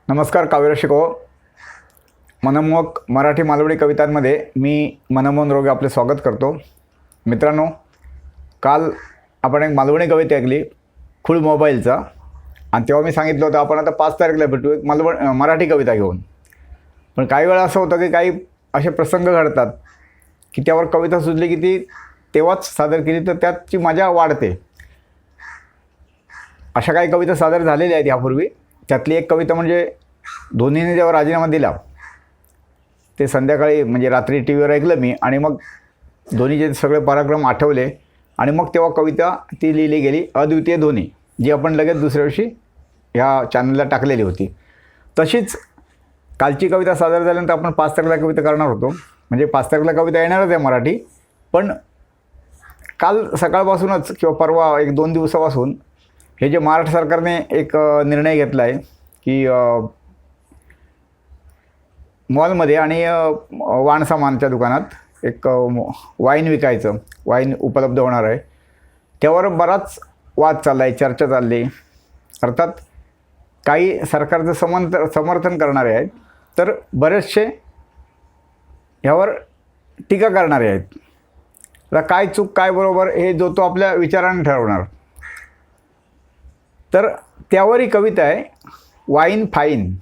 नमस्कार काव्यरसिको. मनमोहक मराठी मालवणी कवितांमध्ये मी मनमोहन रोगे आपले स्वागत करतो. मित्रांनो, काल आपण एक मालवणी कविता ऐकली खूळ मोबाईलचा, आणि तेव्हा मी सांगितलं होतं आपण आता 5 तारखेला भेटू एक मराठी कविता घेऊन. पण काही वेळा असं होतं की काही असे प्रसंग घडतात की त्यावर कविता सुचली की ती तेव्हाच सादर केली तर त्याची मजा वाढते. अशा काही कविता सादर झालेल्या आहेत यापूर्वी. त्यातली एक कविता म्हणजे धोनीने जेव्हा राजीनामा दिला ते संध्याकाळी म्हणजे रात्री टी व्हीवर ऐकलं मी, आणि मग धोनीचे सगळे पराक्रम आठवले, आणि मग तेव्हा कविता ती लिहिली गेली अद्वितीय धोनी, जी आपण लगेच दुसऱ्या दिवशी ह्या चॅनलला टाकलेली होती. तशीच कालची कविता सादर झाल्यानंतर आपण 5 तारखेला कविता करणार होतो. म्हणजे 5 तारखेला कविता येणारच आहे मराठी, पण काल सकाळपासूनच किंवा परवा 1-2 दिवसापासून हे जे महाराष्ट्र सरकारने एक निर्णय घेतला आहे की मॉलमध्ये आणि वाणसामानच्या दुकानात एक वाईन विकायचं, वाईन उपलब्ध होणार आहे, त्यावर बराच वाद चालला आहे, चर्चा चालली. अर्थात काही सरकारचं समर्थन करणारे आहेत, तर बरेचसे ह्यावर टीका करणारे आहेत. आता काय चूक काय बरोबर हे जो तो आपल्या विचाराने ठरवणार. तर त्यावर ही कविता आहे वाईन फाईन.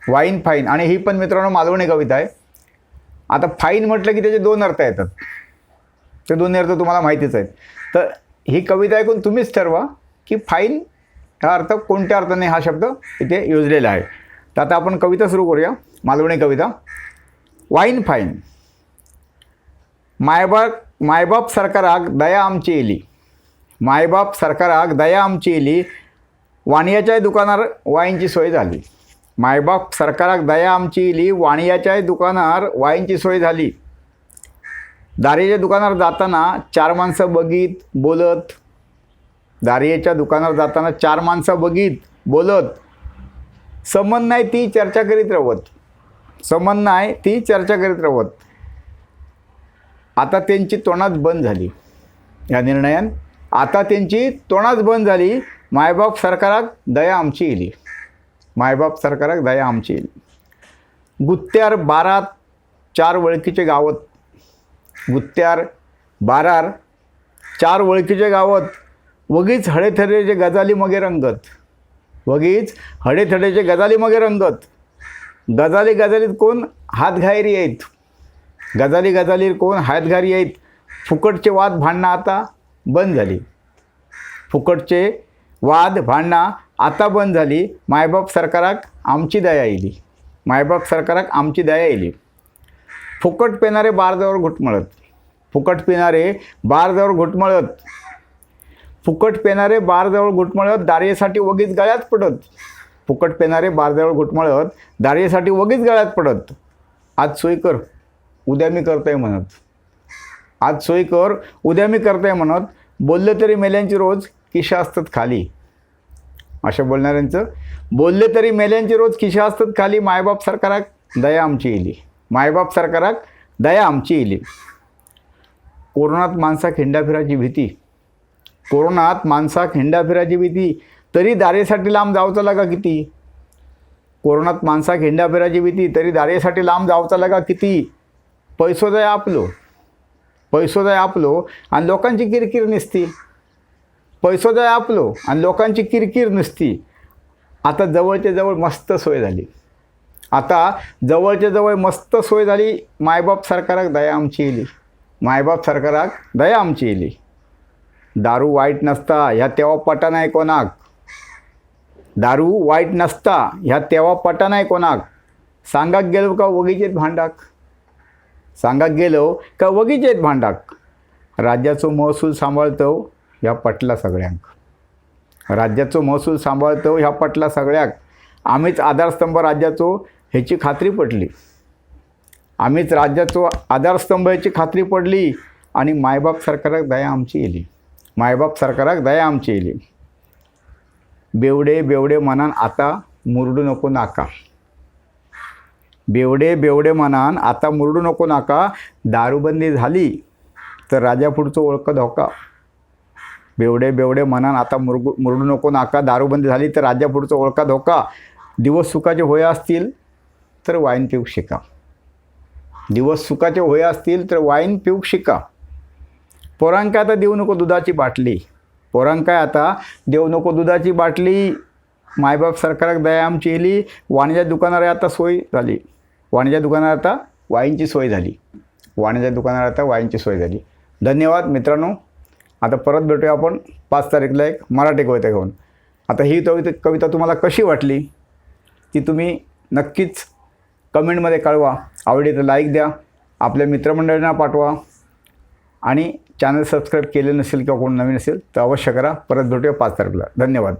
वाईन फाईन, आणि ही पण मित्रांनो मालवणी कविता आहे. आता फाईन म्हटलं की त्याचे 2 अर्थ येतात, ते 2 अर्थ तुम्हाला माहितीच आहेत. तर ही कविता ऐकून तुम्हीच ठरवा की फाईन हा अर्थ कोणत्या अर्थाने हा शब्द इथे योजलेला आहे. तर आता आपण कविता सुरू करूया. मालवणी कविता वाईन फाईन. मायबाप सरकाराक दया आमची येली. मायबाप सरकाराक दया आमची येली, वाणियाच्याय दुकानार वाईनची सोय झाली. मायबाप सरकाराक दया आमची येली, वाणियाच्याय दुकानार वाईनची सोय झाली. दारियेच्या दुकानावर जाताना 4 माणसं बघीत बोलत. दारियेच्या दुकानावर जाताना 4 माणसं बघीत बोलत. संबंध नाही ती चर्चा करीत रवत. संबंध नाही ती चर्चा करीत रवत. आता त्यांची तोंडात बंद झाली. या निर्णयान आता त्यांची तोंडात बंद झाली. मायबाप सरकाराक दया आमची येली. मायबाप सरकाराक दया आमची येली. गुत्त्यार बारात 4 वळखीचे गावत. गुत्त्यार बारार 4 वळखीचे गावत. वगीच हडेथडेचे गजाली मगे रंगत. वगीच हडेथडेचे गजाली मगे रंगत. गजाली गजालीत कोण हातघायरी येत. गजाली गजालीत कोण हातघारी येत. फुकटचे वाद भांडणं आता बंद झाली. फुकटचे वाद भांडणं आता बंद झाली. मायबाप सरकाराक आमची दया येली. मायबाप सरकाराक आमची दया येली. फुकट पिणारे बारजवळ घुटमळत. फुकट पिणारे बारजवळ घुटमळत. फुकट पिणारे बारजवळ घुटमळत. दारियेसाठी वगीच गळ्यात पडत. फुकट पिणारे बारजवळ घुटमळत. दारियेसाठी वगीच गळ्यात पडत. आज सोय कर उद्या मी करतोय म्हणत. आज सोय कर उद्या मी करतोय म्हणत. बोलले तरी मेल्यांची रोज खिशा असतात खाली. अशा बोलणाऱ्यांचं बोलले तरी मेल्यांची रोज खिशा असतात खाली. मायबाप सरकाराक दया आमची येली. मायबाप सरकाराक दया आमची येली. कोरोनात माणसाक हिंडाफिराची भीती. कोरोनात माणसाक हिंडाफिराची भीती, तरी दारेसाठी लांब जावचा लागा किती. कोरोनात माणसाक हिंडाफिराची भीती, तरी दारेसाठी लांब जावचा लागा किती. पैसो जाय आपलो. पैसो जाय आपलो आणि लोकांची किरकिर नसती. पैसो जाय आपलो आणि लोकांची किरकिर नसती. आता जवळच्या जवळ मस्त सोय झाली. आता जवळच्या जवळ मस्त सोय झाली. मायबाप सरकाराक दया आमची येली. मायबाप सरकाराक दया आमची येली. दारू वाईट नसता ह्या तेव्हा पटा नाही कोणाक. दारू वाईट नसता ह्या तेव्हा पटा नाही कोणाक. सांगाक गेलो का वगीचेत भांडाक. सांगाक गेलो का वगीचेत भांडाक. राज्याचो महसूल सांभाळतो ह्या पटला सगळ्यांक. राज्याचो महसूल सांभाळतो ह्या पटला सगळ्याक. आम्हीच आधारस्तंभ राज्याचो ह्याची खात्री पटली. आम्हीच राज्याचो आधारस्तंभ ह्याची खात्री पडली. आणि मायबाप सरकाराक दया आमची येली. मायबाप सरकाराक दया आमची येली. बेवडे बेवडे मनान आता मुरडू नको नाका. बेवडे बेवडे मनान आता मुरडू नको नाका. दारूबंदी झाली तर राजापुढचं ओळख धोका. बेवडे बेवडे मनान आता मुरडू नको नाका. दारूबंदी झाली तर राज्यापुढचं ओळखा धोका. दिवस सुखाचे होय असतील तर वाईन पिऊक शिका. दिवस सुखाचे होय असतील तर वाईन पिऊक शिका. पोरांका आता देऊ नको दुधाची बाटली. पोरांका आता देऊ नको दुधाची बाटली. मायबाप सरकाराक दया आमची येली. वाणिज्य दुकानावर आता सोय झाली. वाणिज्य दुकानावर आता वाईनची सोय झाली. वाणिज्य दुकानावर आता वाईनची सोय झाली. धन्यवाद मित्रांनो. आता परत भेटूया आपण 5 तारीखला एक मराठी कविता घेऊन. आता ही कविता तुम्हाला कशी वाटली ती तुम्ही नक्कीच कमेंटमध्ये कळवा. आवडली तर लाईक द्या, आपल्या मित्रमंडळींना पाठवा आणि चॅनल सबस्क्राईब केले नसेल किंवा कोण नवीन असेल तर अवश्य करा. परत भेटूया 5 तारखेला. धन्यवाद.